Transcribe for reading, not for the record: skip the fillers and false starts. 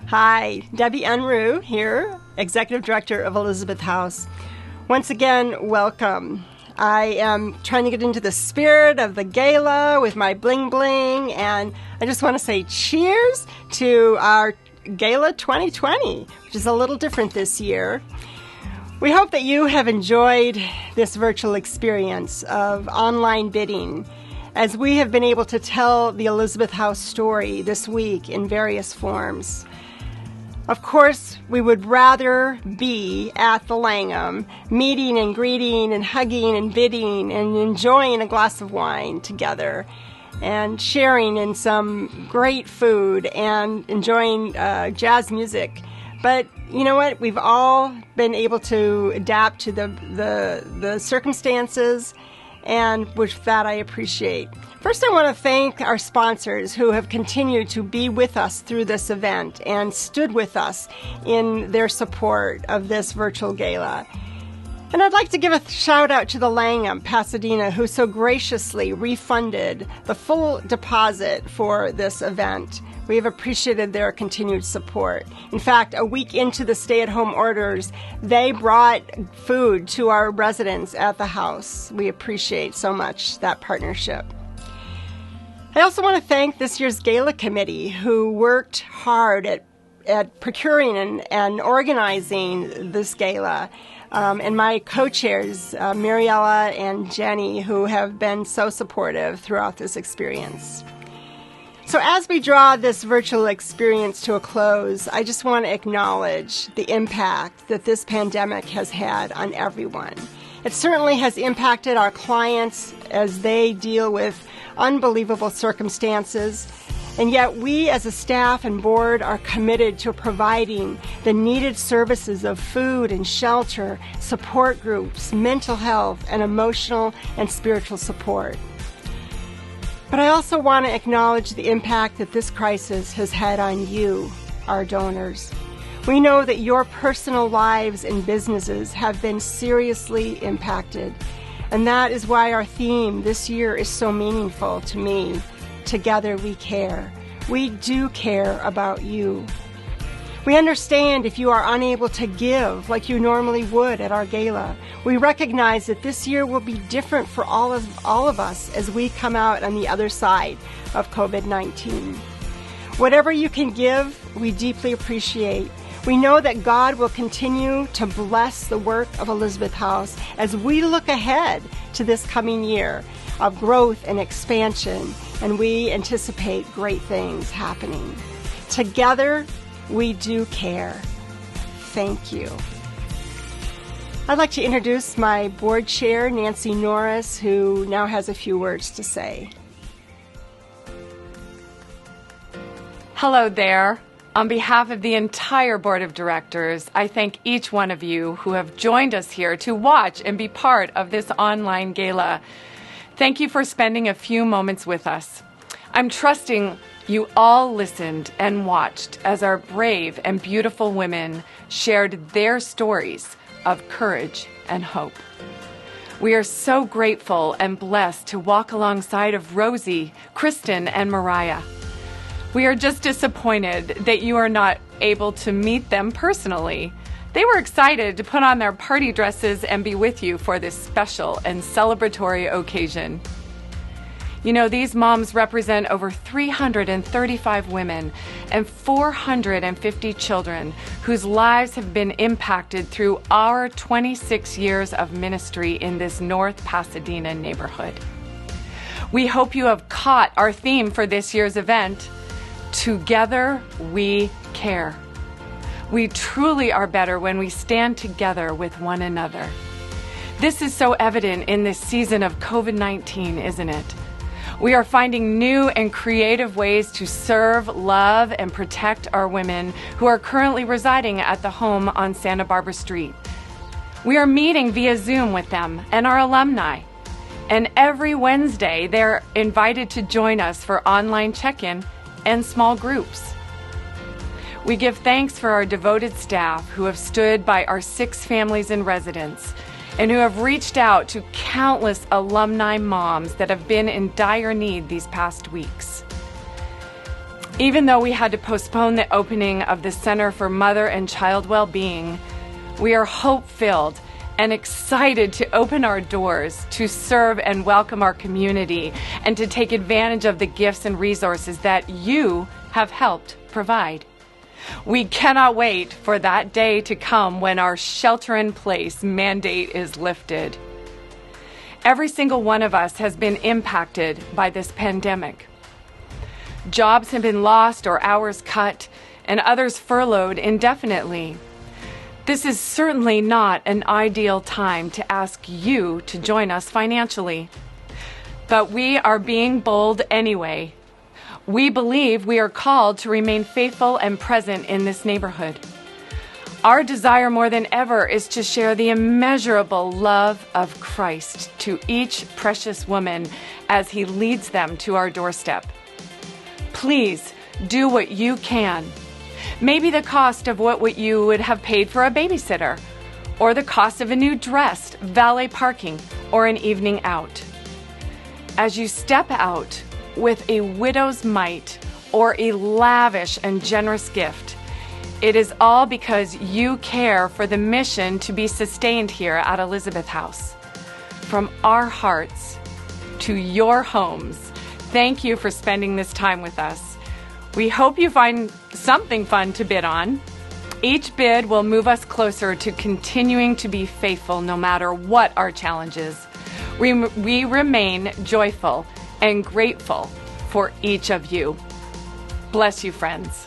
Hi, Debbie Unruh here, Executive Director of Elizabeth House. Once again, welcome. I am trying to get into the spirit of the gala with my bling bling, and I just want to say cheers to our Gala 2020, which is a little different this year. We hope that you have enjoyed this virtual experience of online bidding, as we have been able to tell the Elizabeth House story this week in various forms. Of course, we would rather be at the Langham, meeting and greeting and hugging and bidding and enjoying a glass of wine together and sharing in some great food and enjoying jazz music. But you know what? We've all been able to adapt to the circumstances, and with that I appreciate. First, I want to thank our sponsors who have continued to be with us through this event and stood with us in their support of this virtual gala. And I'd like to give a shout out to the Langham, Pasadena, who so graciously refunded the full deposit for this event. We have appreciated their continued support. In fact, a week into the stay-at-home orders, they brought food to our residents at the house. We appreciate so much that partnership. I also want to thank this year's Gala Committee, who worked hard at procuring and organizing this gala, and my co-chairs, Mariella and Jenny, who have been so supportive throughout this experience. So as we draw this virtual experience to a close, I just want to acknowledge the impact that this pandemic has had on everyone. It certainly has impacted our clients as they deal with unbelievable circumstances, and yet we as a staff and board are committed to providing the needed services of food and shelter, support groups, mental health, and emotional and spiritual support. But I also want to acknowledge the impact that this crisis has had on you, our donors. We know that your personal lives and businesses have been seriously impacted, and that is why our theme this year is so meaningful to me. Together we care. We do care about you. We understand if you are unable to give like you normally would at our gala. We recognize that this year will be different for all of us as we come out on the other side of COVID-19. Whatever you can give, we deeply appreciate. We know that God will continue to bless the work of Elizabeth House as we look ahead to this coming year of growth and expansion, and we anticipate great things happening. Together, we do care. Thank you. I'd like to introduce my board chair, Nancy Norris, who now has a few words to say. Hello there. On behalf of the entire board of directors, I thank each one of you who have joined us here to watch and be part of this online gala. Thank you for spending a few moments with us. I'm trusting you all listened and watched as our brave and beautiful women shared their stories of courage and hope. We are so grateful and blessed to walk alongside of Rosie, Kristen, and Mariah. We are just disappointed that you are not able to meet them personally. They were excited to put on their party dresses and be with you for this special and celebratory occasion. You know, these moms represent over 335 women and 450 children whose lives have been impacted through our 26 years of ministry in this North Pasadena neighborhood. We hope you have caught our theme for this year's event, Together We Care. We truly are better when we stand together with one another. This is so evident in this season of COVID-19, isn't it? We are finding new and creative ways to serve, love, and protect our women who are currently residing at the home on Santa Barbara Street. We are meeting via Zoom with them and our alumni. And every Wednesday, they're invited to join us for online check-in and small groups. We give thanks for our devoted staff who have stood by our 6 families in residence and who have reached out to countless alumni moms that have been in dire need these past weeks. Even though we had to postpone the opening of the Center for Mother and Child Well-Being, we are hope-filled and excited to open our doors to serve and welcome our community and to take advantage of the gifts and resources that you have helped provide. We cannot wait for that day to come when our shelter-in-place mandate is lifted. Every single one of us has been impacted by this pandemic. Jobs have been lost or hours cut, and others furloughed indefinitely. This is certainly not an ideal time to ask you to join us financially. But we are being bold anyway. We believe we are called to remain faithful and present in this neighborhood. Our desire more than ever is to share the immeasurable love of Christ to each precious woman as He leads them to our doorstep. Please do what you can. Maybe the cost of what you would have paid for a babysitter, or the cost of a new dress, valet parking, or an evening out. As you step out with a widow's mite or a lavish and generous gift, it is all because you care for the mission to be sustained here at Elizabeth House. From our hearts to your homes, thank you for spending this time with us. We hope you find something fun to bid on. Each bid will move us closer to continuing to be faithful no matter what our challenges. We remain joyful and grateful for each of you. Bless you, friends.